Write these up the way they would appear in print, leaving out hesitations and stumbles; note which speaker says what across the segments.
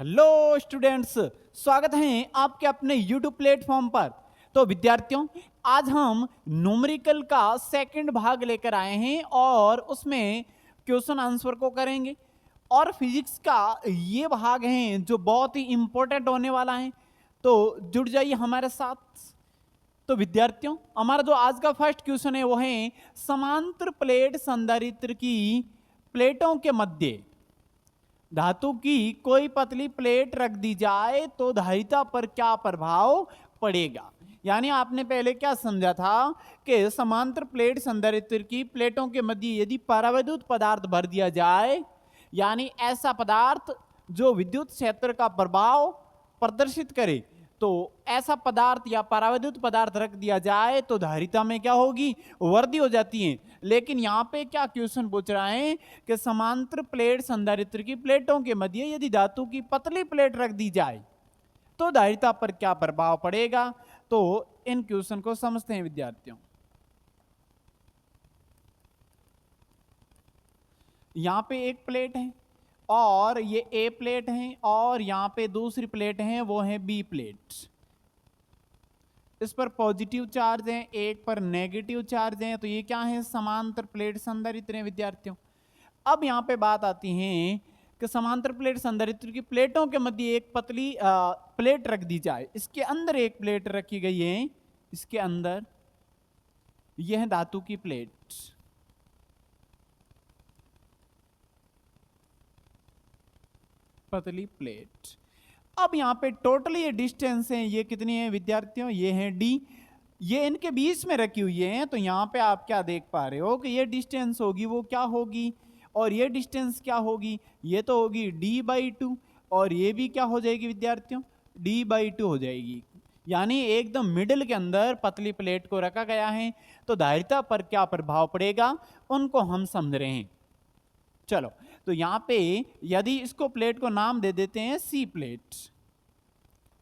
Speaker 1: Hello students, स्वागत है आपके अपने YouTube प्लेटफॉर्म पर। तो विद्यार्थियों, आज हम न्यूमेरिकल का सेकंड भाग लेकर आए हैं और उसमें क्वेश्चन आंसर को करेंगे। और फिजिक्स का ये भाग है जो बहुत ही इंपॉर्टेंट होने वाला है, तो जुड़ जाइए हमारे साथ। तो विद्यार्थियों, हमारा जो आज का फर्स्ट क्वेश्चन है वो है समांतर प्लेट संधारित्र की प्लेटों के मध्य धातु की कोई पतली प्लेट रख दी जाए तो धारिता पर क्या प्रभाव पड़ेगा। यानी आपने पहले क्या समझा था कि समांतर प्लेट संधारित्र की प्लेटों के मध्य यदि परावैद्युत पदार्थ भर दिया जाए, यानी ऐसा पदार्थ जो विद्युत क्षेत्र का प्रभाव प्रदर्शित करे, तो ऐसा पदार्थ या परावैद्युत पदार्थ रख दिया जाए तो धारिता में क्या होगी, वृद्धि हो जाती है। लेकिन यहाँ पे क्या क्वेश्चन पूछ रहा है कि समांतर प्लेट संधारित्र की प्लेटों के मध्य यदि धातु की पतली प्लेट रख दी जाए तो धारिता पर क्या प्रभाव पड़ेगा। तो इन क्वेश्चन को समझते हैं विद्यार्थियों। यहाँ पे एक प्लेट है और ये ए प्लेट है और यहाँ पे दूसरी प्लेट है वो है बी प्लेट। इस पर पॉजिटिव चार्ज है, एक पर नेगेटिव चार्ज है, तो ये क्या है, समांतर प्लेट संधारित्र हैं विद्यार्थियों। अब यहाँ पे बात आती है कि समांतर प्लेट संधारित्र की प्लेटों के मध्य एक पतली प्लेट रख दी जाए। इसके अंदर एक प्लेट रखी गई है, इसके अंदर यह है धातु की प्लेट, पतली प्लेट। अब यहाँ पे टोटल ये डिस्टेंस है, ये कितनी है विद्यार्थियों, ये है डी। ये इनके बीच में रखी हुई है, तो यहाँ पे आप क्या देख पा रहे हो कि ये डिस्टेंस होगी वो क्या होगी, और ये डिस्टेंस क्या होगी, ये तो होगी d/2, और ये भी क्या हो जाएगी विद्यार्थियों, d/2 हो जाएगी। यानी एकदम मिडिल के अंदर पतली प्लेट को रखा गया है, तो धारिता पर क्या प्रभाव पड़ेगा उनको हम समझ रहे हैं। चलो, तो यहाँ पे यदि इसको प्लेट को नाम दे देते हैं सी प्लेट,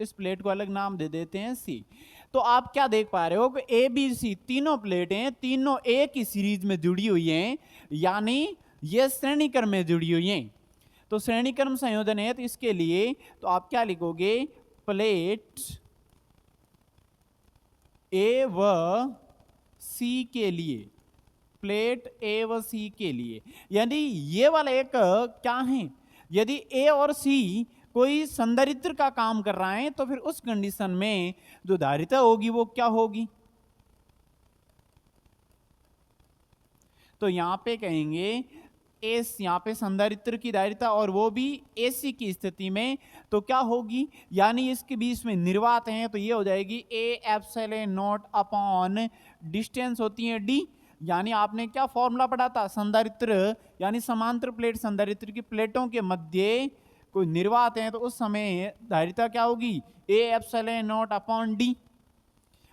Speaker 1: इस प्लेट को अलग नाम दे देते हैं सी, तो आप क्या देख पा रहे हो कि ए बी सी तीनों प्लेटें तीनों एक ही सीरीज में जुड़ी हुई हैं, यानी ये श्रेणी क्रम में जुड़ी हुई हैं। तो श्रेणी क्रम संयोजन है, तो इसके लिए तो आप क्या लिखोगे, प्लेट ए व सी के लिए, प्लेट ए व सी के लिए। यदि ये वाला एक क्या है, यदि ए और सी कोई संधारित्र का काम कर रहा है, तो फिर उस कंडीशन में जो धारिता होगी वो क्या होगी, तो यहां पे कहेंगे एस, यहाँ पे संधारित्र की धारिता और वो भी एसी की स्थिति में तो क्या होगी, यानी इसके बीच में निर्वात है, तो ये हो जाएगी A epsilon not upon distance होती है डी। यानी आपने क्या फॉर्मूला पढ़ा था, संधारित्र यानी समांतर प्लेट संधारित्र की प्लेटों के मध्य कोई निर्वात है, तो उस समय धारिता क्या होगी, A epsilon not upon D.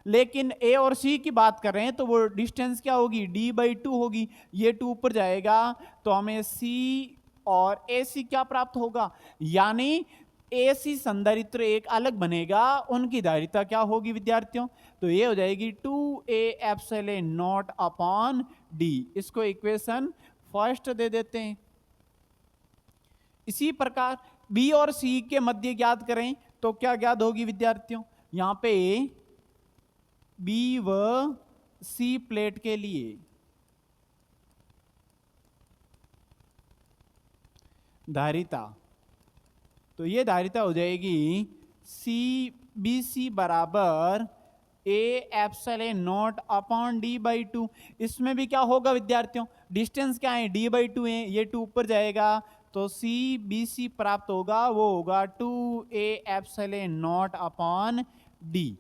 Speaker 1: लेकिन ए और सी की बात कर रहे हैं, तो वो डिस्टेंस क्या होगी, d/2 होगी। ये 2 ऊपर जाएगा तो हमें सी और ए सी क्या प्राप्त होगा, यानी ए सी संधारित्र एक अलग बनेगा, उनकी धारिता क्या होगी विद्यार्थियों, तो ये हो जाएगी 2a epsilon not upon D. इसको इक्वेशन फर्स्ट दे देते हैं। इसी प्रकार बी और सी के मध्य ज्ञात करें तो क्या ज्ञात होगी विद्यार्थियों, यहां पे बी व सी प्लेट के लिए धारिता, तो ये धारिता हो जाएगी सी बी सी बराबर A epsilon not upon d/2। इसमें भी क्या होगा विद्यार्थियों, डिस्टेंस क्या है, d/2 है, ये 2 ऊपर जाएगा तो सी बी सी प्राप्त होगा, वो होगा 2a epsilon not upon D,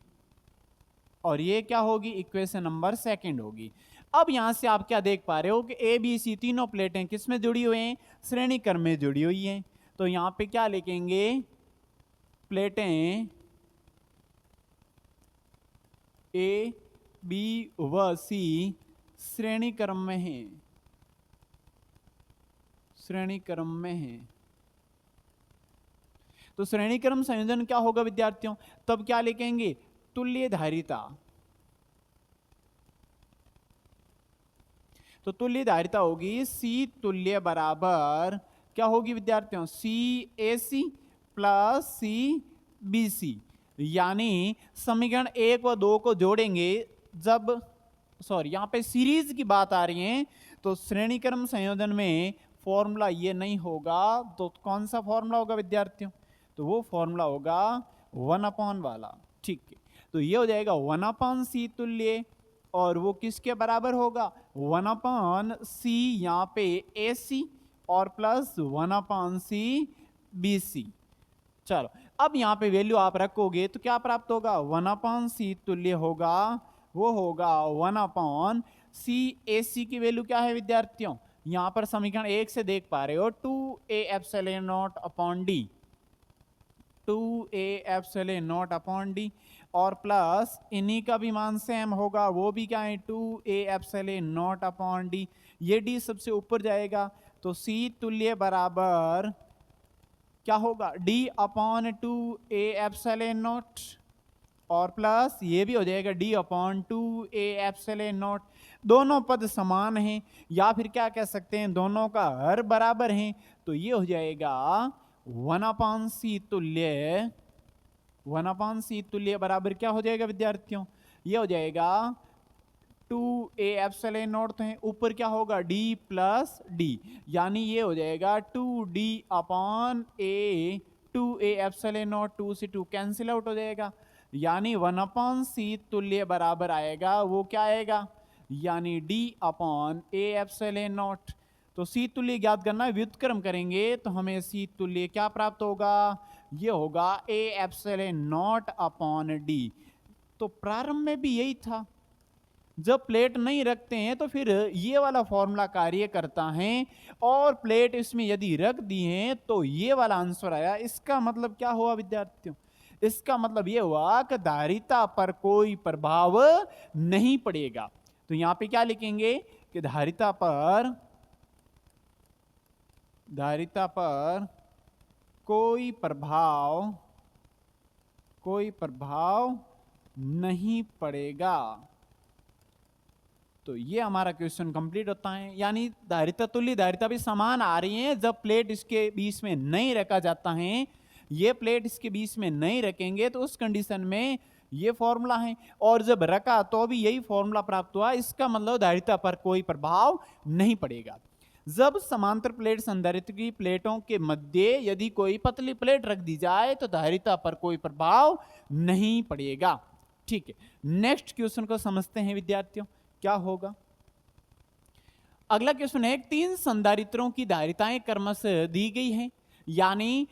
Speaker 1: और ये क्या होगी, इक्वेशन नंबर सेकंड होगी। अब यहां से आप क्या देख पा रहे हो कि ए बी सी तीनों प्लेटें किस में जुड़ी हुई हैं, श्रेणी क्रम में जुड़ी हुई हैं। तो यहां पे क्या लिखेंगे, प्लेटें ए बी व सी श्रेणी क्रम में हैं, श्रेणी क्रम में हैं। तो श्रेणी क्रम संयोजन क्या होगा विद्यार्थियों, तब क्या लिखेंगे, तुल्य धारिता। तो तुल्य धारिता होगी सी तुल्य बराबर क्या होगी विद्यार्थियों, सी ए C plus C B C, यानी समीकरण 1 व 2 को जोड़ेंगे जब, सॉरी यहाँ पे सीरीज की बात आ रही है, तो श्रेणी क्रम संयोजन में फॉर्मूला ये नहीं होगा, तो कौन सा फॉर्मूला होगा विद्यार्थियों? तो वो फॉर्मूला होगा 1 वाला। ठीक है, तो ये हो जाएगा 1/c तुल्य, और वो किसके बराबर होगा? 1/c यहाँ पे AC और प्लस 1/c BC। चलो, अब यहाँ पे वैल्यू आप रखोगे तो क्या प्राप्त होगा? 1/c तुल्य होगा, वो होगा 1/c। AC की वैल्यू क्या है विद्यार्थियों? यहाँ पर समीकरण 1 से देख पा रहे हो 2a epsilon not upon D, 2a epsilon not upon D, और प्लस इन्हीं का भी मान सेम होगा, वो भी क्या है? 2a epsilon not upon D. ये डी सबसे ऊपर जाएगा, तो c तुल्य बराबर क्या होगा? d upon 2a epsilon not, और प्लस ये भी हो जाएगा d upon 2a epsilon not. दोनों पद समान हैं, या फिर क्या कह सकते हैं, दोनों का हर बराबर है, तो ये हो जाएगा 1/c तुल्य, 1/c तुल्य बराबर क्या हो जाएगा विद्यार्थियों? ये हो जाएगा 2a एप्सिलॉन नॉट, तो है ऊपर क्या होगा? d प्लस d, यानी ये हो जाएगा 2d upon a, 2a epsilon not, 2 से 2 कैंसिल आउट हो जाएगा, यानी 1/c तुल्य बराबर आएगा, वो क्या आएगा? यानी d upon a epsilon not. तो c तुल्य ज्ञात करना है, व्युत्क्रम करेंगे तो हमें c तुल्य क्या प्राप्त होगा? ये होगा a epsilon not upon d। तो प्रारंभ में भी यही था, जब प्लेट नहीं रखते हैं तो फिर ये वाला फॉर्मूला कार्य करता है, और प्लेट इसमें यदि रख दी है तो ये वाला आंसर आया। इसका मतलब क्या हुआ विद्यार्थियों? इसका मतलब ये हुआ कि धारिता पर कोई प्रभाव नहीं पड़ेगा। तो यहां पे क्या लिखेंगे कि धारिता पर कोई प्रभाव नहीं पड़ेगा। तो ये हमारा क्वेश्चन कंप्लीट होता है, यानी धारिता तुल्य धारिता भी समान आ रही है जब प्लेट इसके बीच में नहीं रखा जाता है। ये प्लेट इसके बीच में नहीं रखेंगे तो उस कंडीशन में ये फॉर्मूला है, और जब रखा तो भी यही फॉर्मूला प्राप्त हुआ। इसका मतलब धारिता पर कोई प्रभाव नहीं पड़ेगा। जब समांतर प्लेट संधारित्र की प्लेटों के मध्य यदि कोई पतली प्लेट रख दी जाए तो धारिता पर कोई प्रभाव नहीं पड़ेगा। ठीक है, नेक्स्ट क्वेश्चन को समझते हैं विद्यार्थियों, क्या होगा। अगला क्वेश्चन है, 3 संधारित्रों की धारिताएं क्रमशः दी गई हैं, यानी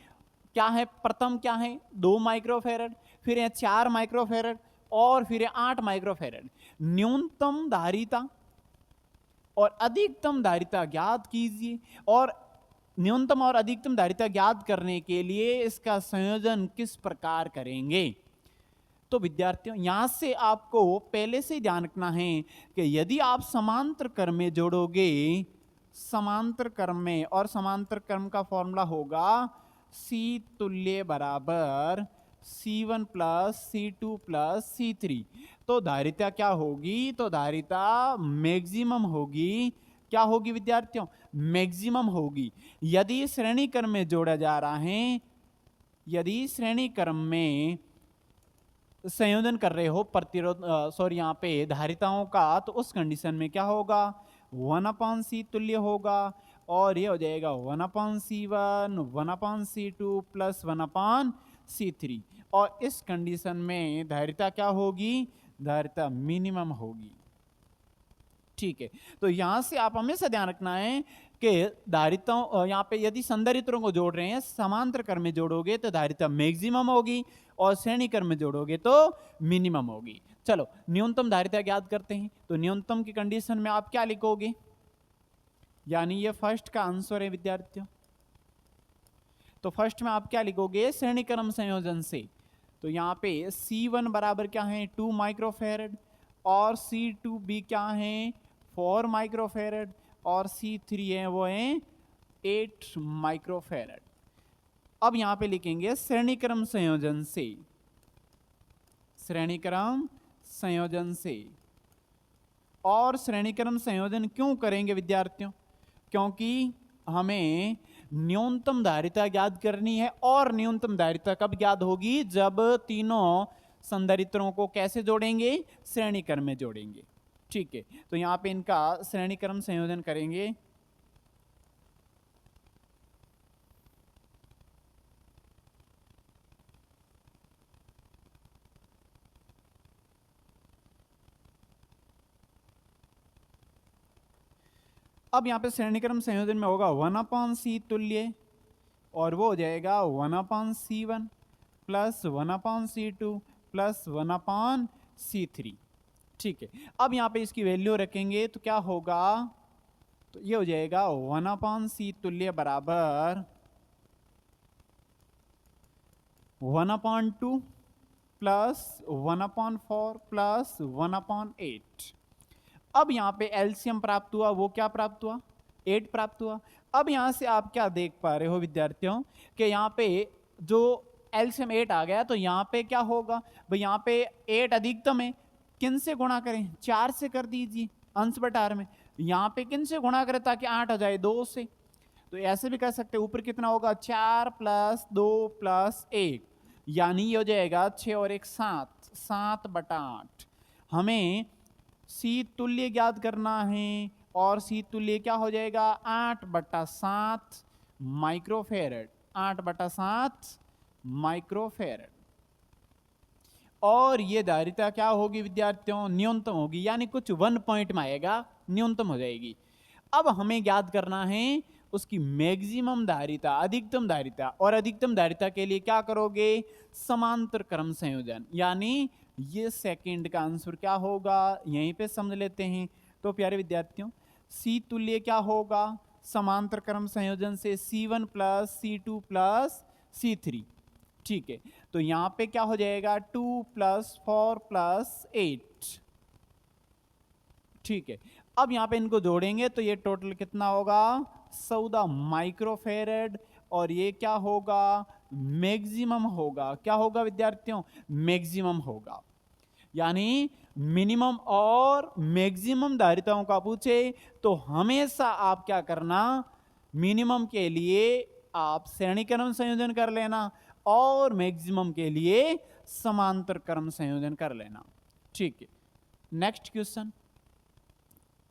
Speaker 1: क्या है? प्रथम क्या है? 2 माइक्रोफेरेड, फिर है 4 माइक्रोफेरेड, और फिर है 8 माइक्रोफेरेड। न्यूनतम धारिता और अधिकतम धारिता ज्ञात कीजिए, और न्यूनतम और अधिकतम धारिता ज्ञात करने के लिए इसका संयोजन किस प्रकार करेंगे। तो विद्यार्थियों यहां से आपको पहले से ध्यान रखना है कि यदि आप समांतर क्रम में जोड़ोगे, समांतर क्रम में, और समांतर क्रम का फॉर्मूला होगा C तुल्य बराबर C1 plus C2 plus C3, तो धारिता क्या होगी? तो धारिता मैक्सिमम होगी। क्या होगी विद्यार्थियों? मैक्सिमम होगी। यदि श्रेणी क्रम में जोड़ा जा रहा है, यदि श्रेणी क्रम में संयोजन कर रहे हो प्रतिरोध, सॉरी यहाँ पे धारिताओं का, तो उस कंडीशन में क्या होगा? 1/c तुल्य होगा, और ये हो जाएगा 1/c1 1/c2 प्लस 1/c3, और इस कंडीशन में धारिता क्या होगी? धारिता मिनिमम होगी। ठीक है, तो यहां से आप हमेशा ध्यान रखना है कि धारिताओं, यहाँ पे यदि संधारित्रों को जोड़ रहे हैं, समांतर क्रम में जोड़ोगे तो धारिता मैक्सिमम होगी, और श्रेणी क्रम में जोड़ोगे तो मिनिमम होगी। चलो न्यूनतम धारिता ज्ञात करते हैं। तो न्यूनतम की कंडीशन में आप क्या लिखोगे? यानी ये फर्स्ट का आंसर है विद्यार्थियों। तो फर्स्ट में आप क्या लिखोगे? श्रेणी क्रम संयोजन से। तो यहाँ पे C1 बराबर क्या है? 2 माइक्रोफेरेड, और C2 भी क्या है? 4 माइक्रोफेरेड, और C3 है वो है 8 माइक्रोफेरेड। अब यहां पे लिखेंगे श्रेणी क्रम संयोजन से, श्रेणी क्रम संयोजन से। और श्रेणी क्रम संयोजन क्यों करेंगे विद्यार्थियों? क्योंकि हमें न्यूनतम धारिता ज्ञात करनी है। और न्यूनतम धारिता कब ज्ञात होगी? जब तीनों संधारित्रों को कैसे जोड़ेंगे? श्रेणी क्रम में जोड़ेंगे। ठीक है, तो यहां पे इनका श्रेणी क्रम संयोजन करेंगे। अब यहां पे श्रेणी क्रम संयोजन में होगा 1/c तुल्य, और वो हो जाएगा 1/c1 plus 1/c2 plus 1/c3। ठीक है, अब यहां पे इसकी वैल्यू रखेंगे तो क्या होगा? तो ये हो जाएगा 1/c तुल्य बराबर 1/2 प्लस 1/4 प्लस 1/8। अब यहां पे एलसीएम प्राप्त हुआ, वो क्या प्राप्त हुआ? 8 प्राप्त हुआ। अब यहां से आप क्या देख पा रहे हो विद्यार्थियों कि यहां पे जो एलसीएम 8 आ गया, तो यहां पे क्या होगा भाई? यहां पे 8 अधिकतम है, किन से गुणा करें? 4 से कर दीजिए अंश बटार में। यहां पे किन से गुणा करें ताकि 8 आ जाए? 2 से। तो ऐसे भी कर सकते हैं, ऊपर कितना होगा? 4 प्लस 2 प्लस 1, यानी ये हो जाएगा 6 और 1 7, 7/8। हमें सी तुल्य ज्ञात करना है, और सी तुल्य क्या हो जाएगा? 8/7 माइक्रोफेरेड। 8/7 माइक्रोफेरेड। और ये धारिता क्या होगी विद्यार्थियों? न्यूनतम होगी, यानी कुछ 1 पॉइंट में आएगा, न्यूनतम हो जाएगी। अब हमें ज्ञात करना है उसकी मैक्सिमम धारिता, अधिकतम धारिता। और अधिकतम धारिता के लिए क्या करोगे? समांतर क्रम संयोजन, यानी ये सेकंड का आंसर क्या होगा? यहीं पे समझ लेते हैं। तो प्यारे विद्यार्थियों, सी तुल्य क्या होगा समांतर क्रम संयोजन से? C1 plus C2 plus C3। ठीक है, तो यहां पे क्या हो जाएगा? 2 प्लस 4 प्लस 8। ठीक है, अब यहां पे इनको जोड़ेंगे तो ये टोटल कितना होगा? 14 माइक्रोफेरेड। और ये क्या होगा? मैक्सिमम होगा। क्या होगा विद्यार्थियों? मैक्सिमम होगा। यानी मिनिमम और मैक्सिमम धारिताओं का पूछे तो हमेशा आप क्या करना? मिनिमम के लिए आप श्रेणी क्रम संयोजन कर लेना, और मैक्सिमम के लिए समांतर क्रम संयोजन कर लेना। ठीक है, नेक्स्ट क्वेश्चन।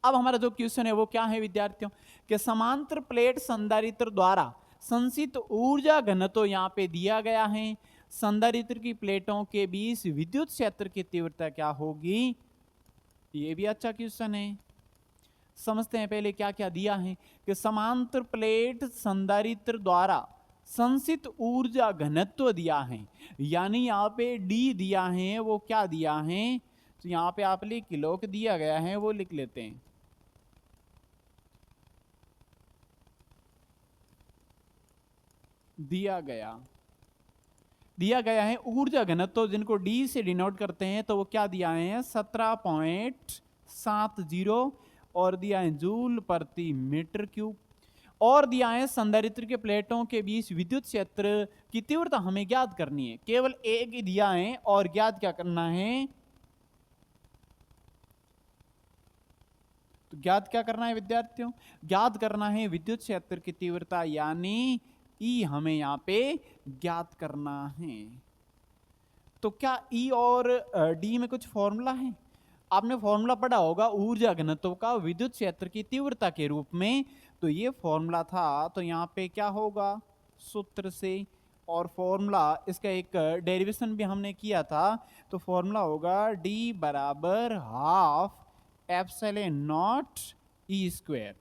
Speaker 1: अब हमारा जो क्वेश्चन है वो क्या है विद्यार्थियों? कि समांतर प्लेट संधारित्र द्वारा संचित ऊर्जा घनत्व यहां पे दिया गया है। संधारित्र की प्लेटों के बीच विद्युत क्षेत्र की तीव्रता क्या होगी? ये भी अच्छा क्वेश्चन है। समझते हैं पहले क्या क्या दिया है। कि समांतर प्लेट संधारित्र द्वारा संचित ऊर्जा घनत्व दिया है, यानी यहां पे डी दिया है। वो क्या दिया है? तो यहां पे आप लिख लो कि दिया गया है, वो लिख लेते हैं। दिया गया है ऊर्जा घनत्व, जिनको डी से डिनोट करते हैं, तो वो क्या दिया है? 17.70, और दिया है जूल प्रति मीटर क्यूब। और दिया है संधारित्र के प्लेटों के बीच विद्युत क्षेत्र की तीव्रता हमें ज्ञात करनी है। केवल एक ही दिया है, और ज्ञात क्या करना है? तो ज्ञात क्या करना है विद्यार्थियों? ज्ञात करना है विद्युत क्षेत्र की तीव्रता, यानी ई हमें यहां पे ज्ञात करना है। तो क्या ई और डी में कुछ फॉर्मूला है? आपने फॉर्मूला पढ़ा होगा ऊर्जा घनत्व का विद्युत क्षेत्र की तीव्रता के रूप में, तो ये फॉर्मूला था। तो यहां पे क्या होगा? सूत्र से। और फॉर्मूला इसका एक डेरिवेशन भी हमने किया था, तो फॉर्मूला होगा डी बराबर half epsilon not E square.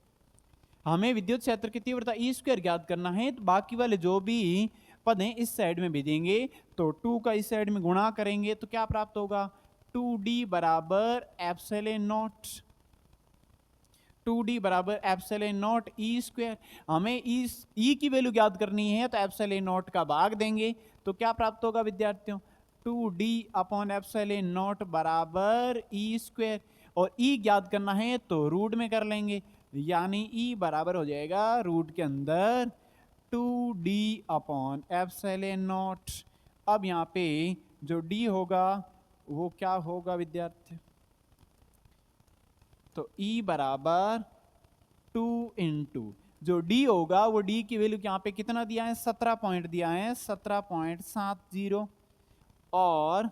Speaker 1: हमें विद्युत क्षेत्र की तीव्रता ई स्क्वायर ज्ञात करना है, तो बाकी वाले जो भी पद हैं इस साइड में भेजेंगे, तो 2 का इस साइड में गुणा करेंगे तो क्या प्राप्त होगा? 2d बराबर एप्सिलॉन नॉट, 2d बराबर एप्सिलॉन नॉट ई स्क्वायर। हमें ई की वैल्यू ज्ञात करनी है, तो एप्सिलॉन नॉट का भाग देंगे, तो क्या प्राप्त होगा विद्यार्थियों? 2d अपॉन एप्सिलॉन नॉट बराबर ई स्क्वायर। और ई ज्ञात करना है तो रूट में कर लेंगे, यानी ई बराबर हो जाएगा रूट के अंदर 2d अपॉन एप्सिलॉन नॉट। अब यहां पे जो d होगा वो क्या होगा विद्यार्थी? तो E बराबर 2 इंटू जो डी होगा वो डी की वैल्यू यहाँ पे कितना दिया है, 17 पॉइंट दिया है, 17.70, और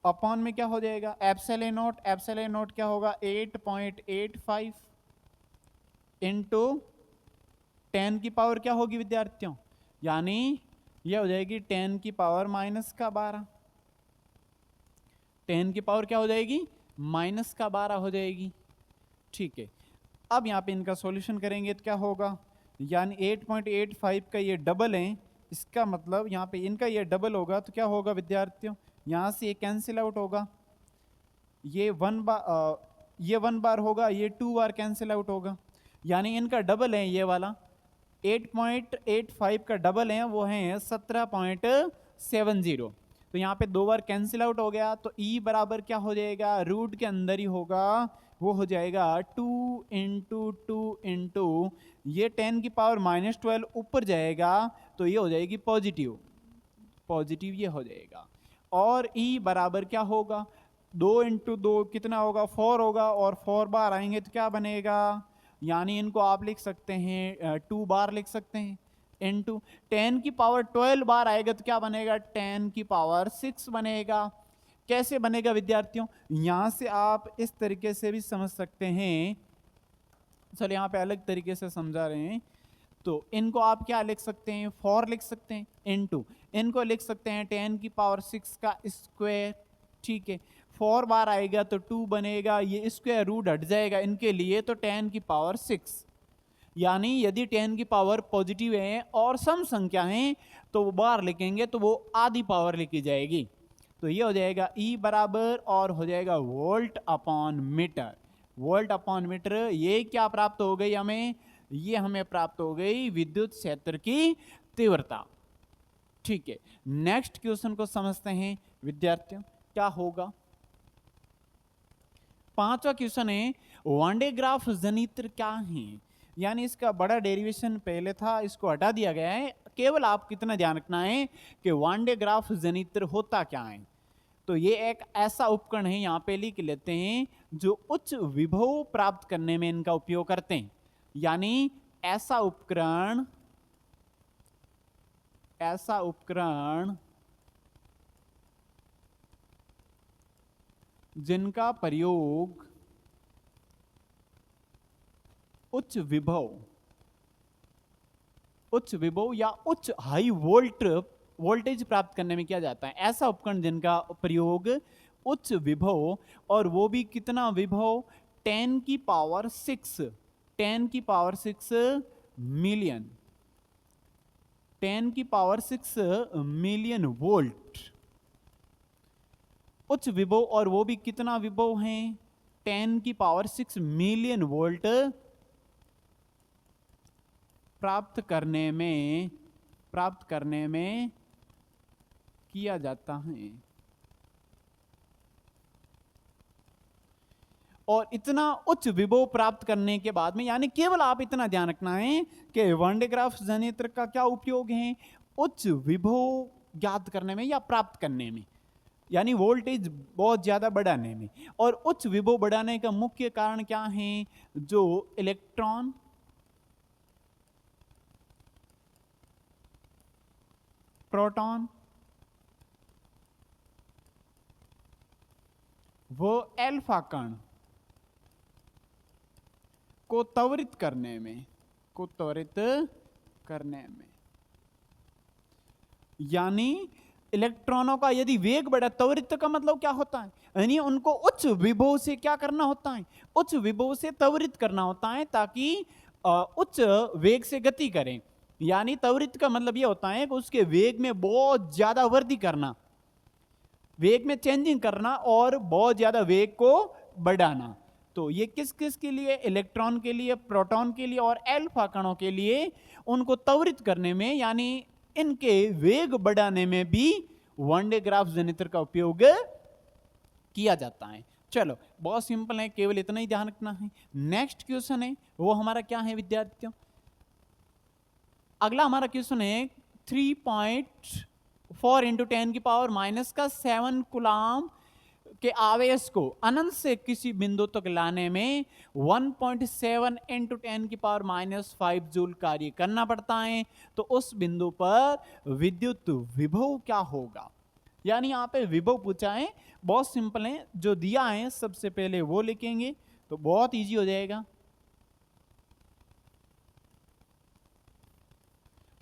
Speaker 1: अपॉन में क्या हो जाएगा, एप्सिलॉन नॉट, एप्सिलॉन नॉट क्या होगा 8.85 इंटू 10 की पावर क्या होगी विद्यार्थियों, यानी यह हो जाएगी 10 की पावर -12, 10 की पावर क्या हो जाएगी, -12 हो जाएगी। ठीक है, अब यहाँ पे इनका सॉल्यूशन करेंगे तो क्या होगा, यानी 8.85 का ये डबल है, इसका मतलब यहाँ पे इनका ये डबल होगा तो क्या होगा विद्यार्थियों, यहाँ से ये कैंसिल आउट होगा, ये 1 बार होगा, ये 2 बार कैंसिल आउट होगा, यानी इनका डबल है ये वाला, 8.85 का डबल है वो है 17.70, तो यहाँ पे 2 बार कैंसिल आउट हो गया, तो E बराबर क्या हो जाएगा, रूट के अंदर ही होगा, वो हो जाएगा 2 इंटू 2 इंटू ये 10 की पावर -12 ऊपर जाएगा, तो ये हो जाएगी पॉजिटिव, पॉजिटिव ये हो जाएगा, और E बराबर क्या होगा, 2 इंटू 2 कितना होगा, 4 होगा, और 4 बार आएंगे तो क्या बनेगा, यानी इनको आप लिख सकते हैं 2 बार लिख सकते हैं, इंटू 10 की पावर 12 बार आएगा तो क्या बनेगा, 10 की पावर 6 बनेगा। कैसे बनेगा विद्यार्थियों, यहां से आप इस तरीके से भी समझ सकते हैं, चलो यहाँ पे अलग तरीके से समझा रहे हैं, तो इनको आप क्या लिख सकते हैं, 4 लिख सकते हैं, इंटू इनको लिख सकते हैं 10 की पावर 6 का स्क्वायर, ठीक है, 4 बार आएगा तो 2 बनेगा, ये स्क्वायर रूट हट जाएगा इनके लिए, तो 10 की पावर 6, यानी यदि 10 की पावर पॉजिटिव है और सम संख्या है तो वो बार लिखेंगे तो वो आधी पावर लिखी जाएगी, तो ये हो जाएगा E बराबर, और हो जाएगा volt upon meter, volt upon meter, ये क्या प्राप्त हो गई हमें, ये हमें प्राप्त हो गई विद्युत क्षेत्र की तीव्रता। ठीक है, नेक्स्ट क्वेश्चन को समझते हैं विद्यार्थियों, क्या होगा, 5वां क्वेश्चन है वन डे ग्राफ जनित्र क्या है, यानी इसका बड़ा डेरिवेशन पहले था, इसको हटा दिया गया है, केवल आप कितना ध्यान रखना है कि वन डे ग्राफ जनित्र होता क्या है, तो ये एक ऐसा उपकरण है, यहाँ पे लिख लेते हैं, जो उच्च विभव प्राप्त करने में इनका उपयोग करते हैं, यानी ऐसा उपकरण जिनका प्रयोग उच्च विभव या उच्च हाई वोल्टेज प्राप्त करने में किया जाता है, ऐसा उपकरण जिनका प्रयोग उच्च विभव, और वो भी कितना विभव, 10 की पावर 6 मिलियन, 10 की पावर 6 मिलियन वोल्ट उच्च विभव, और वो भी कितना विभव है, 10 की पावर 6 मिलियन वोल्ट प्राप्त करने में किया जाता है, और इतना उच्च विभव प्राप्त करने के बाद में, यानी केवल आप इतना ध्यान रखना है कि वन डे ग्राफ जनित्र का क्या उपयोग है, उच्च विभव ज्ञात करने में या प्राप्त करने में, यानी वोल्टेज बहुत ज्यादा बढ़ाने में, और उच्च विभव बढ़ाने का मुख्य कारण क्या है, जो इलेक्ट्रॉन, प्रोटॉन वो अल्फा कण को त्वरित करने में, यानी इलेक्ट्रॉनों का यदि वेग बढ़ा, त्वरित का मतलब क्या होता है, यानी उनको उच्च विभव से क्या करना होता है, उच्च विभव से त्वरित करना होता है, ताकि उच्च वेग से गति करें, यानी त्वरित का मतलब यह होता है कि उसके वेग में बहुत ज्यादा वृद्धि करना, वेग में चेंजिंग करना, और बहुत ज्यादा वेग को बढ़ाना, तो ये किस किस के लिए, इलेक्ट्रॉन के लिए, प्रोटॉन के लिए, और अल्फा कणों के लिए, उनको त्वरित करने में, यानी इनके वेग बढ़ाने में भी वन डे ग्राफ जनित्र का उपयोग किया जाता है। चलो बहुत सिंपल है, केवल इतना ही ध्यान रखना है। नेक्स्ट क्वेश्चन है वो हमारा क्या है विद्यार्थियों, अगला हमारा क्वेश्चन है 3.4 × 10⁻⁷ कूलाम के आवेश को अनंत से किसी बिंदु तक लाने में 1.7 इंटू 10 की पावर -5 जूल कार्य करना पड़ता है, तो उस बिंदु पर विद्युत विभव क्या होगा। यानी यहाँ पे विभव पूछा है, बहुत सिंपल है, जो दिया है सबसे पहले वो लिखेंगे तो बहुत इजी हो जाएगा।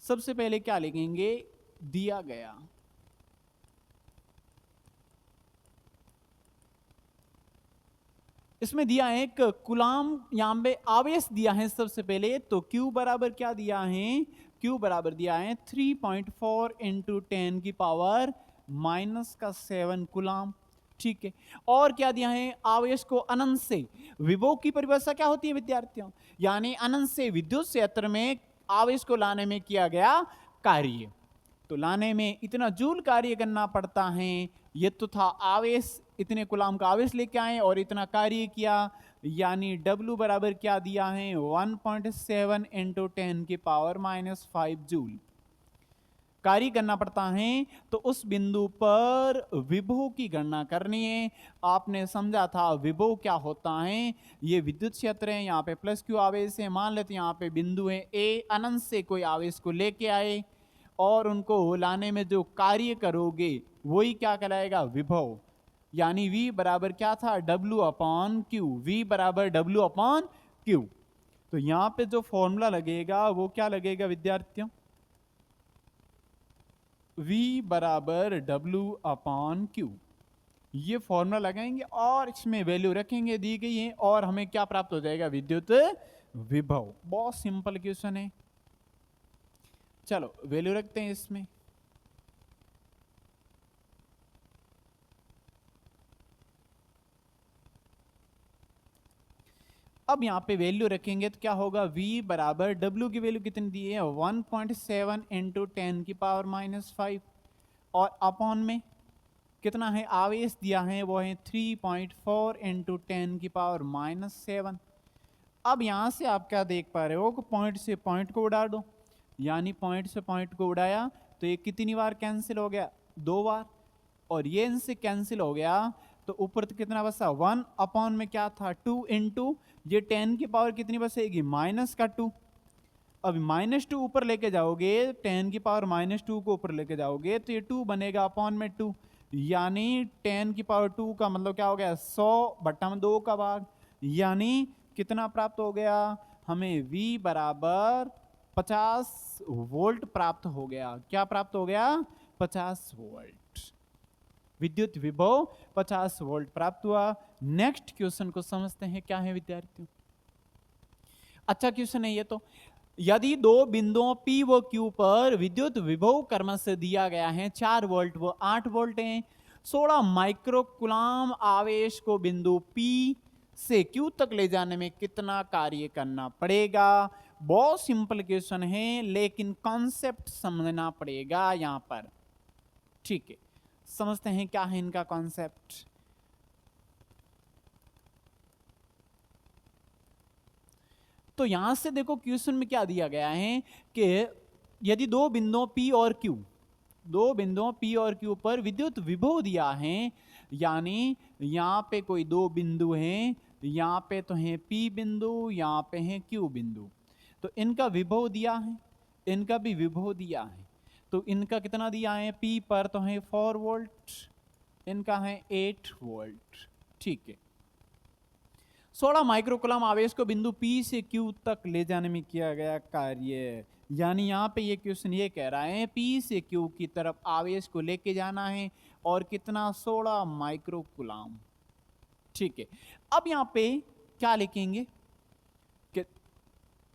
Speaker 1: सबसे पहले क्या लिखेंगे, दिया गया, इसमें दिया है एक कूलाम, यहां पे आवेश दिया है सबसे पहले, तो Q बराबर क्या दिया है, Q बराबर दिया है 3.4 इंटू 10 की पावर -7 कूलाम। ठीक है, और क्या दिया है, आवेश को अनंत से, विभव की परिभाषा क्या होती है विद्यार्थियों, यानी अनंत से विद्युत क्षेत्र में आवेश को लाने में किया गया कार्य, तो लाने में इतना जूल कार्य करना पड़ता है। ये तो था आवेश, इतने कूलाम का आवेश लेके आए और इतना कार्य किया, यानी W बराबर क्या दिया है 1.7 इंटू 10 की पावर -5 जूल कार्य करना पड़ता है। तो उस बिंदु पर विभव की गणना करनी है। आपने समझा था विभव क्या होता है, ये विद्युत क्षेत्र है, यहाँ पे प्लस क्यू आवेश है, मान लेते यहाँ पे बिंदु है ए, अनंत से कोई आवेश को लेके आए और उनको लाने में जो कार्य करोगे वही क्या कहलाएगा, विभव। यानी V बराबर क्या था, W अपॉन क्यू, V बराबर W अपॉन क्यू। तो यहां पे जो फॉर्मूला लगेगा वो क्या लगेगा विद्यार्थियों, V बराबर W अपॉन क्यू, ये फॉर्मूला लगाएंगे और इसमें वैल्यू रखेंगे, दी गई है, और हमें क्या प्राप्त हो जाएगा, विद्युत विभव। बहुत सिंपल क्वेश्चन है। चलो वैल्यू रखते हैं इसमें। अब यहां पे वैल्यू रखेंगे तो क्या होगा, V बराबर W की वैल्यू कितनी दी है 1.7 इंटू 10 की पावर -5, और अपॉन में कितना है, आवेश दिया है वो है 3.4 इंटू 10 की पावर -7। अब यहां से आप क्या देख पा रहे हो कि पॉइंट से पॉइंट को उड़ा दो, यानी पॉइंट से पॉइंट को उड़ाया तो ये कितनी बार कैंसिल हो गया, 2 बार, और ये इनसे कैंसिल हो गया, तो ऊपर तो कितना बचा, 1 अपॉन में क्या था 2 इंटू ये 10 की पावर कितनी बचेगी, -2। अब -2 ऊपर लेके जाओगे, 10 की पावर -2 को ऊपर लेके जाओगे तो ये 2 बनेगा अपॉन में 2, यानी 10 की पावर 2 का मतलब क्या हो गया, 100/2 का भाग, यानी कितना प्राप्त हो गया हमें, V बराबर 50 वोल्ट प्राप्त हो गया। क्या प्राप्त हो गया, 50 वोल्ट, विद्युत विभव 50 वोल्ट प्राप्त हुआ। नेक्स्ट क्वेश्चन को समझते हैं क्या है विद्यार्थियों। अच्छा क्वेश्चन है ये तो, यदि दो बिंदुओं P व Q पर विद्युत विभव क्रमशः दिया गया है 4 वोल्ट व 8 वोल्ट हैं, 16 माइक्रो कूलाम आवेश को बिंदु P से Q तक ले जाने में कितना कार्य करना पड़ेगा। बहुत सिंपल क्वेश्चन है, लेकिन कॉन्सेप्ट समझना पड़ेगा यहां पर। ठीक है, समझते हैं क्या है इनका कॉन्सेप्ट। तो यहां से देखो क्वेश्चन में क्या दिया गया है कि यदि दो बिंदुओं P और Q, दो बिंदुओं P और Q पर विद्युत विभव दिया है, यानी यहां पे कोई दो बिंदु हैं, यहां पे तो है P बिंदु, यहां पे है Q बिंदु, तो इनका विभव दिया है, इनका भी विभव दिया है। तो इनका कितना दिया है, P पर तो है 4 वोल्ट, इनका है 8 वोल्ट। ठीक है, 16 माइक्रोकूलम आवेश को बिंदु P से Q तक ले जाने में किया गया कार्य, यानी यहां पे ये क्वेश्चन ये कह रहा है P से Q की तरफ आवेश को लेके जाना है, और कितना, 16 माइक्रोकूलम। ठीक है, अब यहां पे क्या लिखेंगे कि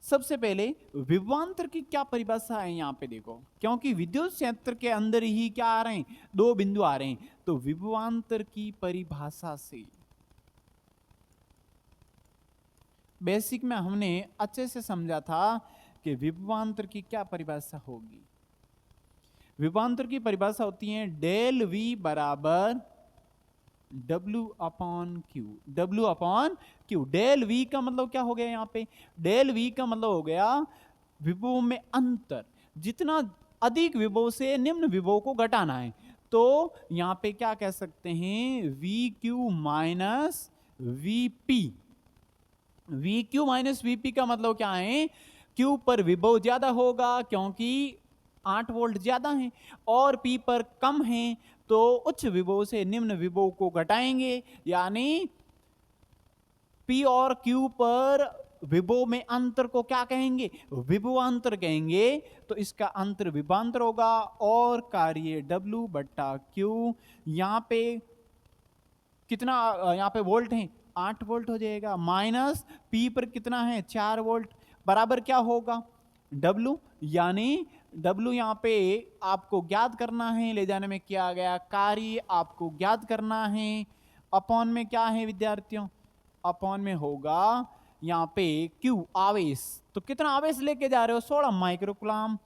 Speaker 1: सबसे पहले विभवांतर की क्या परिभाषा है, यहां पे देखो, क्योंकि विद्युत क्षेत्र के अंदर ही क्या आ रहे हैं, दो बिंदु आ रहे हैं, तो विभवांतर की परिभाषा से बेसिक में हमने अच्छे से समझा था कि विभवांतर की क्या परिभाषा होगी। विभवांतर की परिभाषा होती है डेल V बराबर W upon Q, W upon Q। Del V का मतलब क्या हो गया, यहां पे डेल V का मतलब हो गया विभव में अंतर, जितना अधिक विभव से निम्न विभव को घटाना है, तो तो यहां पे क्या कह सकते हैं, we Q minus VP. We Q minus VP का मतलब क्या है, क्यू पर विभव ज्यादा होगा क्योंकि 8 वोल्ट ज्यादा है, और पी पर कम है तो उच्च विभव से निम्न विभव को घटाएंगे, यानी पी और क्यू पर विभव में अंतर को क्या कहेंगे, विभवांतर कहेंगे। तो इसका अंतर विभवांतर होगा, और कार्य W बट्टा Q, यहां पे कितना, यहां पे वोल्ट है 8 वोल्ट हो जाएगा, माइनस P पर कितना है 4 वोल्ट, बराबर क्या होगा W, यानी W यहां पे आपको ज्ञात करना है, ले जाने में किया गया कार्य आपको ज्ञात करना है, अपॉन में क्या है विद्यार्थियों, अपॉन में होगा यहाँ पे Q आवेश, तो कितना आवेश लेके जा रहे हो 16 माइक्रोकुलाम।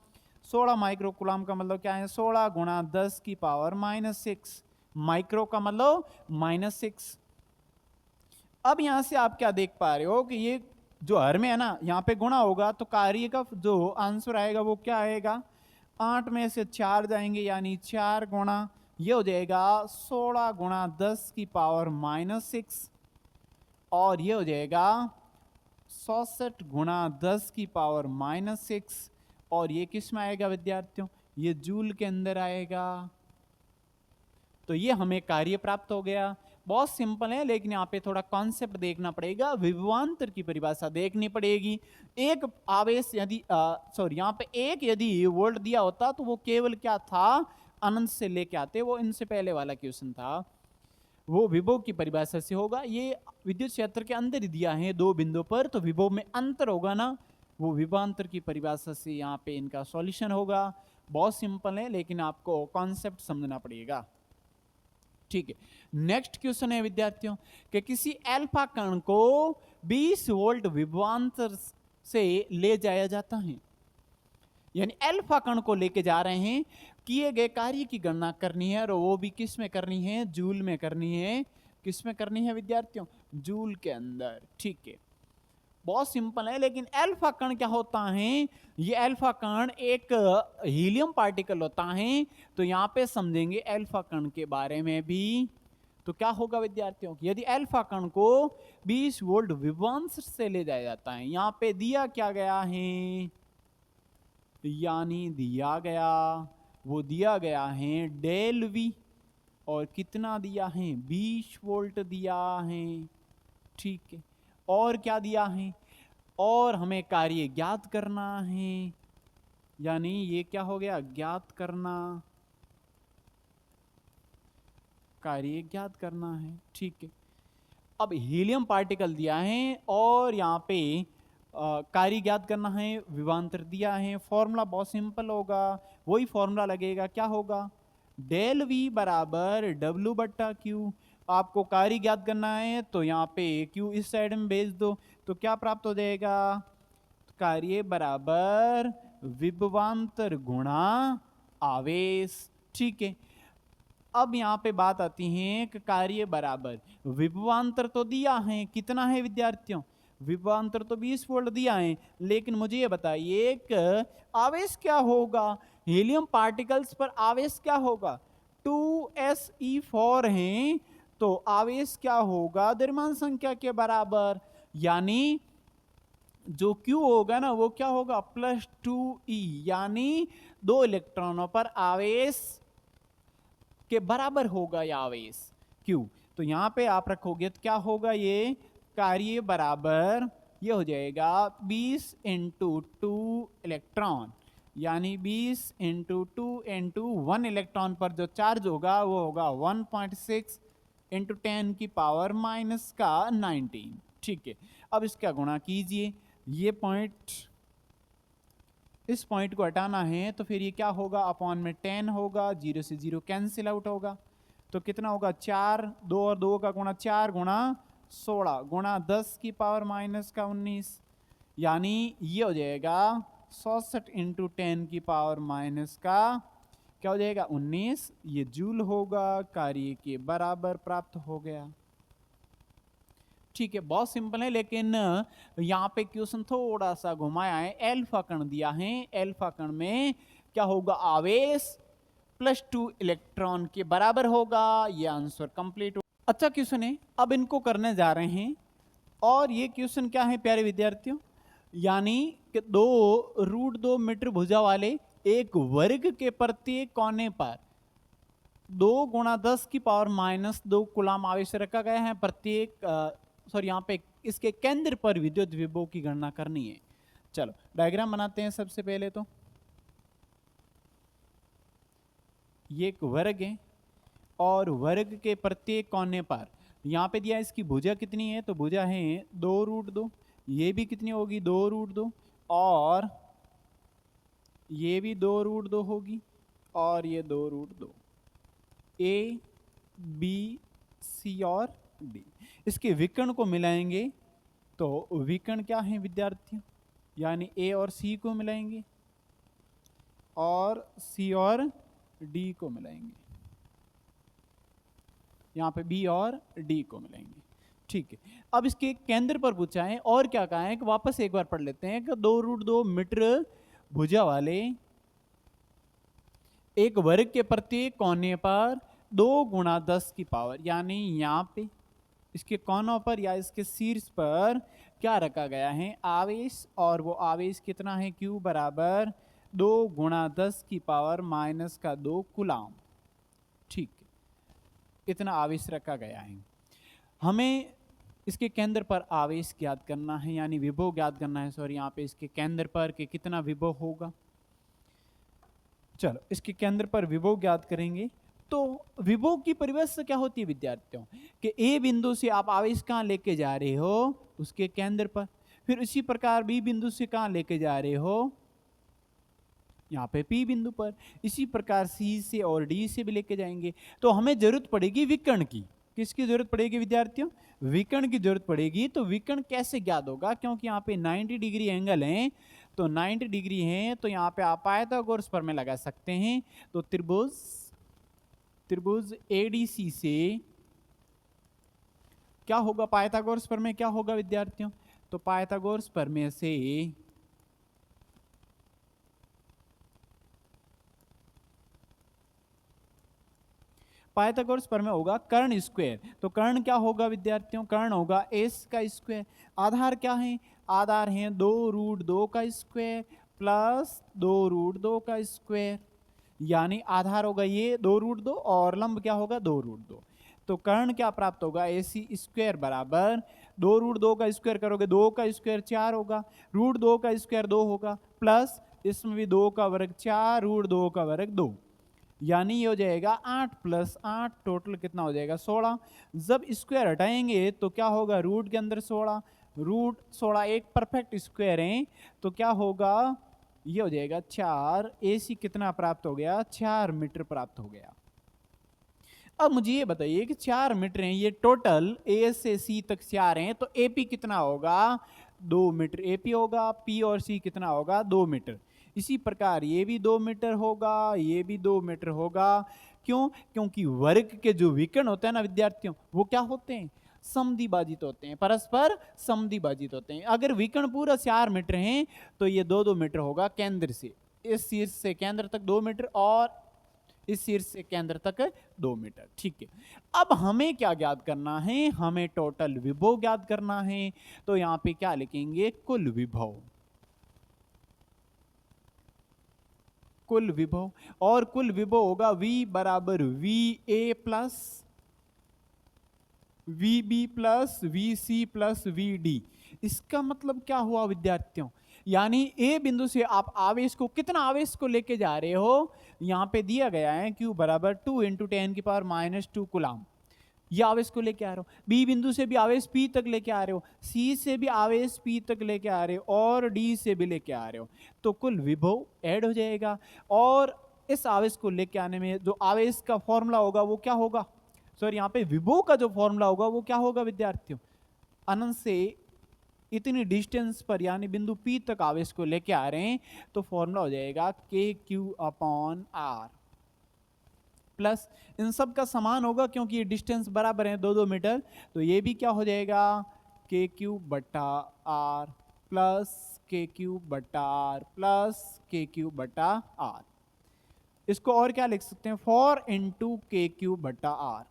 Speaker 1: 16 माइक्रोकुलाम का मतलब क्या है, 16 गुणा 10 की पावर -6, माइक्रो का मतलब -6। अब यहां से आप क्या देख पा रहे हो कि ये जो हर में है ना, यहाँ पे गुणा होगा तो कार्य का जो आंसर आएगा वो क्या आएगा, 8 में से 4 जाएंगे, यानी 4 गुणा, ये हो जाएगा 16 गुणा 10 की पावर -6, और ये हो जाएगा 66 गुणा 10 की पावर -6, और ये किस में आएगा विद्यार्थियों, ये जूल के अंदर आएगा। तो ये हमें कार्य प्राप्त हो गया। बहुत सिंपल है, लेकिन यहाँ पे थोड़ा कॉन्सेप्ट देखना पड़ेगा, विभवांतर की परिभाषा देखनी पड़ेगी। एक आवेश यदि सॉरी यहाँ पे एक यदि वोल्ट दिया होता तो वो केवल क्या था, अनंत से लेके आते, वो इनसे पहले वाला क्वेश्चन था, वो विभव की परिभाषा से होगा। ये विद्युत क्षेत्र के अंदर ही दिया है 2 बिंदु पर, तो विभव में अंतर होगा ना, वो विभवांतर की परिभाषा से यहाँ पे इनका सॉल्यूशन होगा। बहुत सिंपल है, लेकिन आपको कॉन्सेप्ट समझना पड़ेगा। ठीक है, नेक्स्ट क्वेश्चन है विद्यार्थियों कि किसी अल्फा कण को 20 वोल्ट विभवांतर से ले जाया जाता है, यानी अल्फा कण को लेके जा रहे हैं, किए गए कार्य की गणना करनी है, और वो भी किस में करनी है, जूल में करनी है। किस में करनी है विद्यार्थियों, जूल के अंदर। ठीक है, बहुत सिंपल है, लेकिन अल्फा कण क्या होता है, ये अल्फा कण एक हीलियम पार्टिकल होता है, तो यहां पे समझेंगे अल्फा कण के बारे में भी। तो क्या होगा विद्यार्थियों, यदि अल्फा कण को 20 वोल्ट विभवांतर से ले जाया जाता है, यहां पे दिया क्या गया है, यानी दिया गया, वो दिया गया है डेल वी, और कितना दिया है 20 वोल्ट दिया है। ठीक है, और क्या दिया है, और हमें कार्य ज्ञात करना है, यानी ये क्या हो गया, ज्ञात करना, कार्य ज्ञात करना है। ठीक है, अब हीलियम पार्टिकल दिया है और यहाँ पे कार्य ज्ञात करना है, विभवांतर दिया है। फॉर्मूला बहुत सिंपल होगा, वही फॉर्मूला लगेगा, क्या होगा, डेल वी बराबर डब्ल्यू बट्टा क्यू। आपको कार्य ज्ञात करना है तो यहाँ पे क्यू इस साइड में भेज दो, तो क्या प्राप्त हो जाएगा, कार्य बराबर विभवांतर गुणा आवेश। ठीक है, अब यहाँ पे बात आती है कि कार्य बराबर विभवांतर तो दिया है, कितना है विद्यार्थियों, विभवांतर तो 20 वोल्ट दिया है, लेकिन मुझे ये बताइए कि आवेश क्या होगा, हीलियम पार्टिकल्स पर आवेश क्या होगा, 2se4 है, तो आवेश क्या होगा द्रव्यमान संख्या के बराबर, यानी जो Q होगा ना वो क्या होगा +2e, यानी 2 इलेक्ट्रॉनों पर आवेश के बराबर होगा यह आवेश Q। तो यहां पे आप रखोगे तो क्या होगा, ये कार्य बराबर ये हो जाएगा 20 × 2 इलेक्ट्रॉन, यानी 20 × 2 × 1 इलेक्ट्रॉन पर जो चार्ज होगा वो होगा 1.6 × 10 की पावर -19। ठीक है, अब इसका गुणा कीजिए, ये पॉइंट, इस पॉइंट को हटाना है तो फिर ये क्या होगा, अपॉन में 10 होगा, 0 से 0 कैंसिल आउट होगा, तो कितना होगा 4, 2 और 2 का गुणा 4 गुणा 16 गुणा 10 की पावर -19, यानी ये हो जाएगा 66 × 10 की पावर क्या हो जाएगा 19, ये जूल होगा, कार्य के बराबर प्राप्त हो गया। ठीक है, बहुत सिंपल है, लेकिन यहाँ पे क्वेश्चन थोड़ा सा घुमाया है, अल्फा कण दिया है, अल्फा कण में क्या होगा, आवेश +2 इलेक्ट्रॉन के बराबर होगा। ये आंसर कंप्लीट हो। अच्छा क्वेश्चन है, अब इनको करने जा रहे हैं। और ये क्वेश्चन क्या है प्यारे विद्यार्थियों, यानी कि 2√2 मीटर भुजा वाले एक वर्ग के प्रत्येक कोने पर 2 × 10⁻⁻2 कूलाम आवेश रखा गया है। प्रत्येक यहाँ पे इसके केंद्र पर विद्युत विभव की गणना करनी है। चलो डायग्राम बनाते हैं। सबसे पहले तो ये एक वर्ग है और वर्ग के प्रत्येक कोने पर यहाँ पे दिया इसकी भुजा कितनी है, तो भुजा है 2√2। ये भी कितनी होगी, 2√2, और ये भी 2√2 होगी, और ये 2√2। ए, बी, सी और डी। इसके विकर्ण को मिलाएंगे तो विकर्ण क्या है विद्यार्थियों, यानी ए और सी को मिलाएंगे और सी और डी को मिलाएंगे, यहाँ पे बी और डी को मिलाएंगे। ठीक है, अब इसके केंद्र पर पूछा है और क्या कहा है कि वापस एक बार पढ़ लेते हैं कि 2√2 मीटर भुजा वाले एक वर्ग के प्रत्येक कोने पर 2 × 10⁻, यानी यहाँ पे इसके कोनों पर या इसके शीर्ष पर क्या रखा गया है, आवेश। और वो आवेश कितना है, Q बराबर 2 × 10⁻⁻2 कूलाम। ठीक है, इतना आवेश रखा गया है। हमें इसके केंद्र पर आवेश ज्ञात करना है, यानी विभव ज्ञात करना है। सॉरी, यहाँ पे इसके केंद्र पर कि कितना विभव होगा। चलो इसके केंद्र पर विभव ज्ञात करेंगे। तो विभव की परिभाषा क्या होती है विद्यार्थियों, कि ए बिंदु से आप आवेश कहाँ लेके जा रहे हो, उसके केंद्र पर। फिर इसी प्रकार बी बिंदु से कहाँ लेके जा रहे हो, यहाँ पे पी बिंदु पर। इसी प्रकार सी से और डी से भी लेके जाएंगे। तो हमें जरूरत पड़ेगी विकर्ण की। किसकी जरूरत पड़ेगी विद्यार्थियों, विकर्ण की जरूरत पड़ेगी। तो विकर्ण कैसे ज्ञात होगा, क्योंकि यहाँ पे 90 डिग्री एंगल है, तो 90 डिग्री है, तो यहाँ पे आप पाइथागोरस प्रमेय लगा सकते हैं। तो त्रिभुज एडीसी से क्या होगा, पाइथागोरस प्रमेय क्या होगा विद्यार्थियों, तो पाइथागोरस प्रमेय से पाइथागोरस प्रमेय होगा कर्ण स्क्वायर। तो कर्ण क्या होगा विद्यार्थियों, कर्ण होगा एस का स्क्वायर। आधार क्या है, आधार है 2√2 का स्क्वायर प्लस 2√2 का स्क्वायर, यानी आधार होगा ये 2√2 और लंब क्या होगा 2√2। तो कर्ण क्या प्राप्त होगा, AC स्क्वायर बराबर 2√2 का स्क्वायर करोगे 2 का स्क्वायर 4 होगा, √2 का स्क्वायर 2 होगा, प्लस इसमें भी 2 का वर्ग 4, √2 का वर्ग 2, यानी ये हो जाएगा 8 + 8, टोटल कितना हो जाएगा 16। जब स्क्वायर हटाएंगे तो क्या होगा, रूट के अंदर 16, √16 एक परफेक्ट स्क्वायर है, तो क्या होगा, ये हो जाएगा 4। AC कितना प्राप्त हो गया, 4 मीटर प्राप्त हो गया। अब मुझे ये बताइए कि 4 मीटर हैं, ये टोटल A से C तक 4 हैं, तो AP कितना होगा, 2 मीटर AP होगा। P और C कितना होगा, 2 मीटर। इसी प्रकार ये भी 2 मीटर होगा, ये भी 2 मीटर होगा। क्यों, क्योंकि वर्ग के जो विकर्ण होते हैं ना विद्यार्थियों, वो क्या होते हैं, समद्विभाजित होते हैं, परस्पर समद्विभाजित होते हैं। अगर विकर्ण पूरा 4 मीटर हैं तो ये 2-2 मीटर होगा केंद्र से, इस शीर्ष से केंद्र तक 2 मीटर और इस शीर्ष से केंद्र तक 2 मीटर। ठीक है, अब हमें क्या ज्ञात करना है, हमें टोटल विभव ज्ञात करना है। तो यहां पे क्या लिखेंगे, कुल विभव, कुल विभव। और कुल विभव होगा V बराबर VA plus VB plus VC plus VD। इसका मतलब क्या हुआ विद्यार्थियों, यानी A बिंदु से आप आवेश को, कितना आवेश को लेके जा रहे हो, यहां पे दिया गया है Q बराबर 2 × 10⁻⁻2 कूलाम, ये आवेश को लेके आ रहे हो। B बिंदु से भी आवेश P तक लेके आ रहे हो, C से भी आवेश P तक लेके आ रहे हो, और D से भी लेके आ रहे हो, तो कुल विभव ऐड हो जाएगा। और इस आवेश को लेके आने में जो आवेश का फॉर्मूला होगा वो क्या होगा, सॉरी यहाँ पे विभव का जो फॉर्मूला होगा वो क्या होगा विद्यार्थियों, अनंत से इतनी डिस्टेंस पर यानी बिंदु P तक आवेश को लेके आ रहे हैं, तो फॉर्मूला हो जाएगा KQ/R प्लस इन सब का समान होगा, क्योंकि ये डिस्टेंस बराबर है 2-2 मीटर, तो ये भी क्या हो जाएगा KQ/R plus KQ/R plus KQ/R। इसको और क्या लिख सकते हैं, 4 इंटू के क्यूब बट्टा आर,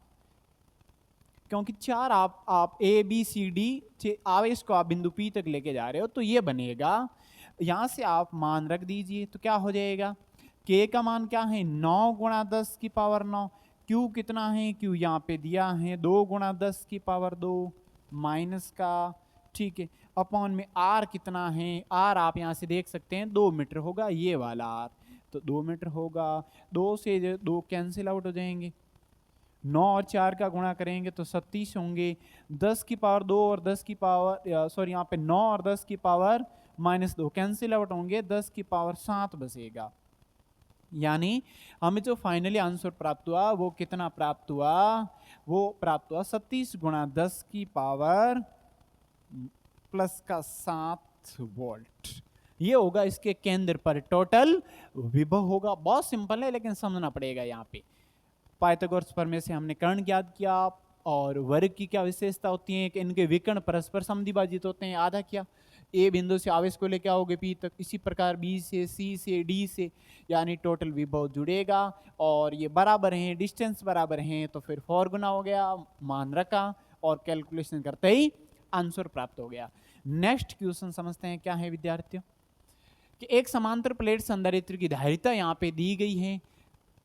Speaker 1: क्योंकि चार आप ए बी सी डी आवेश को आप बिंदु पी तक लेके जा रहे हो, तो ये बनेगा। यहां से आप मान रख दीजिए तो क्या हो जाएगा, के का मान क्या है 9 गुणा 10 की पावर 9, क्यू कितना है, क्यू यहाँ पे दिया है 2 गुणा 10 की पावर 2 माइनस का, ठीक है, अपॉन में आर कितना है, आर आप यहाँ से देख सकते हैं 2 मीटर होगा, ये वाला आर, तो 2 मीटर होगा, 2 से 2 कैंसिल आउट हो जाएंगे, 9 और 4 का गुणा करेंगे तो 37 होंगे, 10 की पावर 2 और 10 की पावर सॉरी यहाँ पे 9 और 10 की पावर -2 कैंसिल आउट होंगे, 10 की पावर 7 बचेगा। यानी हमें जो फाइनली आंसर प्राप्त हुआ वो कितना प्राप्त हुआ, वो प्राप्त हुआ 37 गुणा 10 की पावर प्लस का 7 वोल्ट। ये होगा इसके केंद्र पर टोटल विभव होगा। बहुत सिंपल है लेकिन समझना पड़ेगा। यहाँ पे पाइथागोरस प्रमेय से हमने कर्ण ज्ञात किया, और वर्ग की क्या विशेषता होती है कि इनके विकर्ण परस्पर समद्विभाजित होते हैं। आधा किया, ए बिंदु से आवेश को लेके आओगे पी तक, इसी प्रकार बी से सी से डी से, यानी टोटल विभव जुड़ेगा, और ये बराबर हैं, डिस्टेंस बराबर हैं, तो फिर 4 गुना हो गया, मान रखा और कैलकुलेशन करते ही आंसर प्राप्त हो गया। नेक्स्ट क्वेश्चन समझते हैं क्या है विद्यार्थियों, कि एक समांतर प्लेट संधारित्र की धारिता यहाँ पे दी गई है।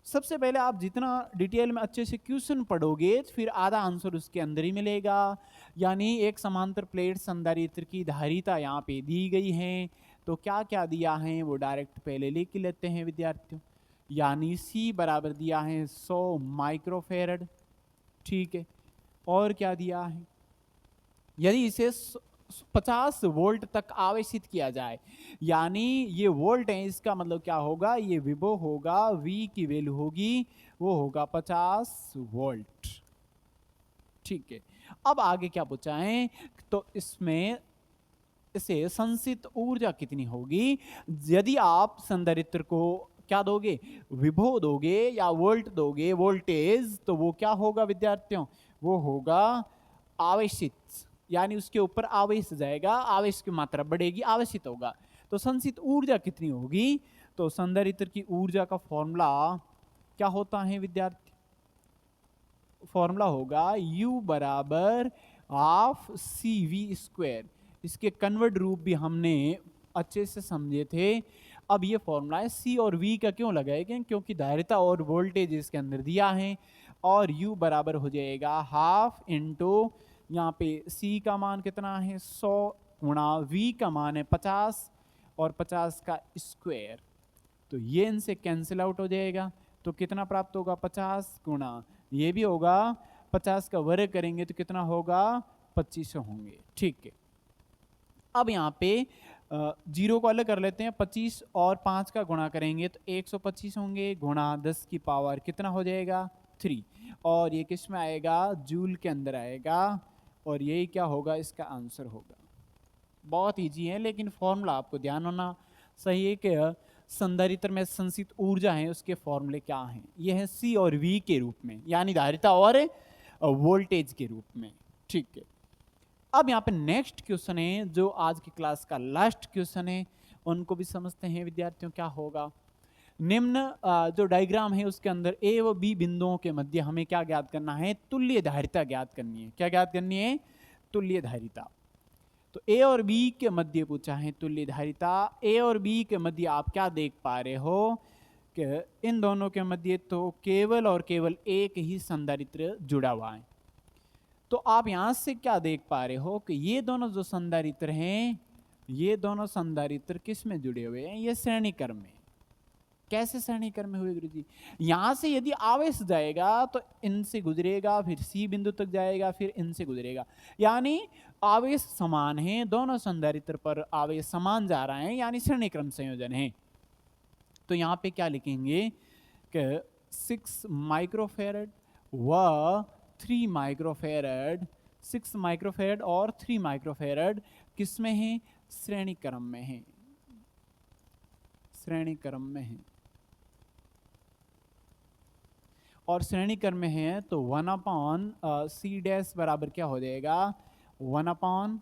Speaker 1: सबसे पहले आप जितना डिटेल में अच्छे से क्वेश्चन पढ़ोगे फिर आधा आंसर उसके अंदर ही मिलेगा। यानी एक समांतर प्लेट संधारित्र की धारिता यहाँ पे दी गई है, तो क्या क्या दिया है वो डायरेक्ट पहले लिख लेते हैं विद्यार्थियों। यानी C बराबर दिया है 100 माइक्रोफेरड, ठीक है, और क्या दिया है, यदि इसे 50 वोल्ट तक आवेशित किया जाए, यानी ये वोल्ट है, इसका मतलब क्या होगा, ये विभव होगा, V की वैल्यू होगी वो होगा 50 वोल्ट, ठीक है। अब आगे क्या पूछा है, तो इसमें इसे संचित ऊर्जा कितनी होगी। यदि आप संधारित्र को क्या दोगे, विभव दोगे या वोल्ट दोगे, वोल्टेज, तो वो क्या होगा विद्यार्थियों, वो होगा आवेशित, यानी उसके ऊपर आवेश जाएगा, आवेश की मात्रा बढ़ेगी, आवेशित होगा। तो संचित ऊर्जा कितनी होगी, तो संधारित्र की ऊर्जा का फॉर्मूला क्या होता है विद्यार्थी, फॉर्मूला होगा U बराबर हाफ CV²। इसके कन्वर्ट रूप भी हमने अच्छे से समझे थे। अब ये फॉर्मूला है, C और V का क्यों लगाएंगे, क्योंकि धारिता और वोल्टेज इसके अंदर दिया है, और U बराबर हो जाएगा हाफ इंटू, यहाँ पे C का मान कितना है 100 गुणा V का मान है 50 और 50 का स्क्वायर, तो ये इनसे कैंसिल आउट हो जाएगा, तो कितना प्राप्त होगा 50 गुणा, ये भी होगा 50 का वर्ग करेंगे तो कितना होगा 2500 होंगे, ठीक है। अब यहाँ पे 0 को अलग कर लेते हैं, 25 और 5 का गुणा करेंगे तो 125 होंगे, गुणा 10 की पावर कितना हो जाएगा 3, और ये किस में आएगा, जूल के अंदर आएगा, और यही क्या होगा, इसका आंसर होगा। बहुत इजी है, लेकिन फॉर्मूला आपको ध्यान होना सही है कि संधारित्र में संचित ऊर्जा है उसके फॉर्मूले क्या हैं, ये है C और V के रूप में, यानी धारिता और वोल्टेज के रूप में, ठीक है। अब यहाँ पे नेक्स्ट क्वेश्चन है जो आज की क्लास का लास्ट क्वेश्चन है, उनको भी समझते हैं विद्यार्थियों क्या होगा। निम्न जो डायग्राम है उसके अंदर A व B बिंदुओं के मध्य हमें क्या ज्ञात करना है, तुल्य धारिता ज्ञात करनी है। क्या ज्ञात करनी है, तुल्य धारिता। तो A और B के मध्य पूछा है तुल्य धारिता। A और B के मध्य आप क्या देख पा रहे हो कि इन दोनों के मध्य तो केवल और केवल एक ही संधारित्र जुड़ा हुआ है। तो आप यहां से क्या देख पा रहे हो कि ये दोनों जो संधारित्र हैं, ये दोनों संधारित्र किस में जुड़े हुए हैं, ये श्रेणी क्रम में। कैसे श्रेणी क्रम में हुए गुरुजी, यहां से यदि आवेश जाएगा तो इनसे गुजरेगा, फिर C बिंदु तक जाएगा, फिर इनसे गुजरेगा, यानी आवेश समान है, दोनों संधारित्र पर आवेश समान जा रहा है, यानी श्रेणी क्रम संयोजन है। तो यहाँ पे क्या लिखेंगे कि 6 माइक्रोफेरड व 3 माइक्रोफेरड, 6 माइक्रोफेरड और 3 माइक्रोफेरड किस में है, श्रेणी क्रम में है, श्रेणी क्रम में है। और श्रेणी क्रम में है तो 1/C डैश बराबर क्या हो जाएगा, 1/C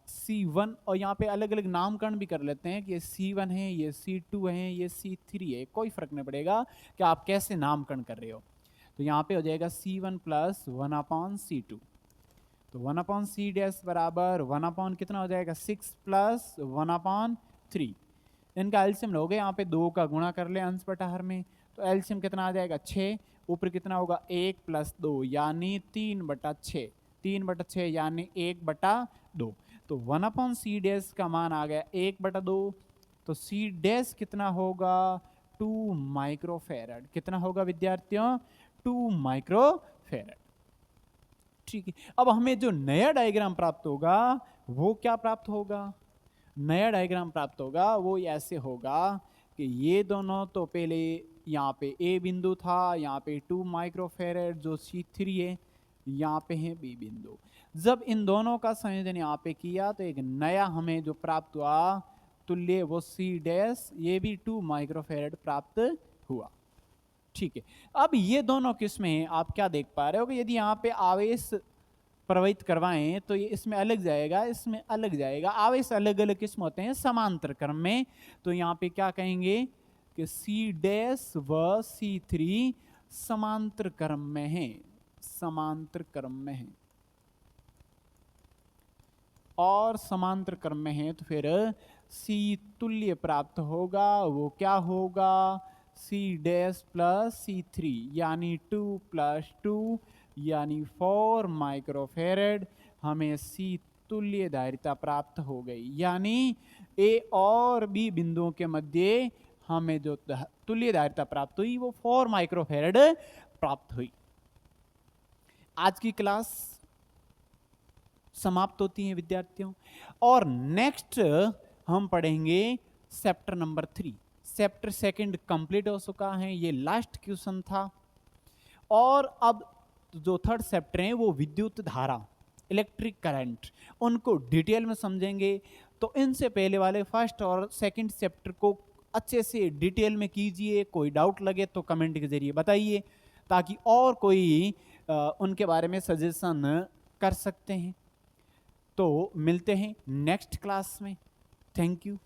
Speaker 1: C1 और यहाँ पे अलग अलग नामकरण भी कर लेते हैं कि ये C1 है, ये C2 है, ये C3 है, कोई फर्क नहीं पड़ेगा कि आप कैसे नामकरण कर रहे हो। तो यहाँ पे हो जाएगा C1 प्लस 1/C2, तो 1/C डैश बराबर 1/ कितना हो जाएगा 6 प्लस 1/3। इनका एलसीएम लोगे, यहाँ पे 2 का गुणा कर ले अंश बटा हर में, तो एलसीएम कितना आ जाएगा 6, ऊपर कितना होगा 1 प्लस 2 यानी 3/6, 3/6 यानी 1/2। तो 1/C डैश का मान आ गया 1/2, तो C डैश कितना होगा 2 माइक्रोफेरेड। कितना होगा विद्यार्थियों 2 माइक्रोफेरेड। ठीक है, अब हमें जो नया डायग्राम प्राप्त होगा वो क्या प्राप्त होगा, नया डायग्राम प्राप्त होगा वो ऐसे होगा कि ये दोनों तो पहले यहाँ पे ए बिंदु था, यहाँ पे 2 माइक्रोफेरेड जो C3 है, यहाँ पे है बी बिंदु। जब इन दोनों का संयोजन यहाँ पे किया तो एक नया हमें जो प्राप्त हुआ तुल्य वो C डैश, ये भी 2 माइक्रोफेरेड प्राप्त हुआ। ठीक है, अब ये दोनों किस्में आप क्या देख पा रहे हो कि यदि यहाँ पे आवेश प्रवाहित करवाएं तो ये इसमें अलग जाएगा, इसमें अलग जाएगा। आवेश अलग अलग किस्म होते हैं समांतर क्रम में, तो यहाँ पे क्या कहेंगे कि C डैश व C3 समांतर क्रम में है, समांतर क्रम में है, और समांतर क्रम में है तो फिर C तुल्य प्राप्त होगा। वो क्या होगा C डैश प्लस C3 यानी 2 प्लस 2 यानी 4 माइक्रोफेरेड। हमें C तुल्य धारिता प्राप्त हो गई, यानी A और B बिंदुओं के मध्य हमें जो तुल्य धारिता प्राप्त हुई वो 4 माइक्रोफेरेड प्राप्त हुई। आज की क्लास समाप्त होती है विद्यार्थियों, और नेक्स्ट हम पढ़ेंगे chapter number 3। Chapter second complete हो चुका है, ये लास्ट क्वेश्चन था। और अब जो थर्ड चैप्टर है वो विद्युत धारा, इलेक्ट्रिक करंट, उनको डिटेल में समझेंगे। तो इनसे पहले वाले फर्स्ट और सेकंड चैप्टर को अच्छे से डिटेल में कीजिए। कोई डाउट लगे तो कमेंट के जरिए बताइए, ताकि और कोई उनके बारे में सजेशन कर सकते हैं। तो मिलते हैं नेक्स्ट क्लास में। Thank you.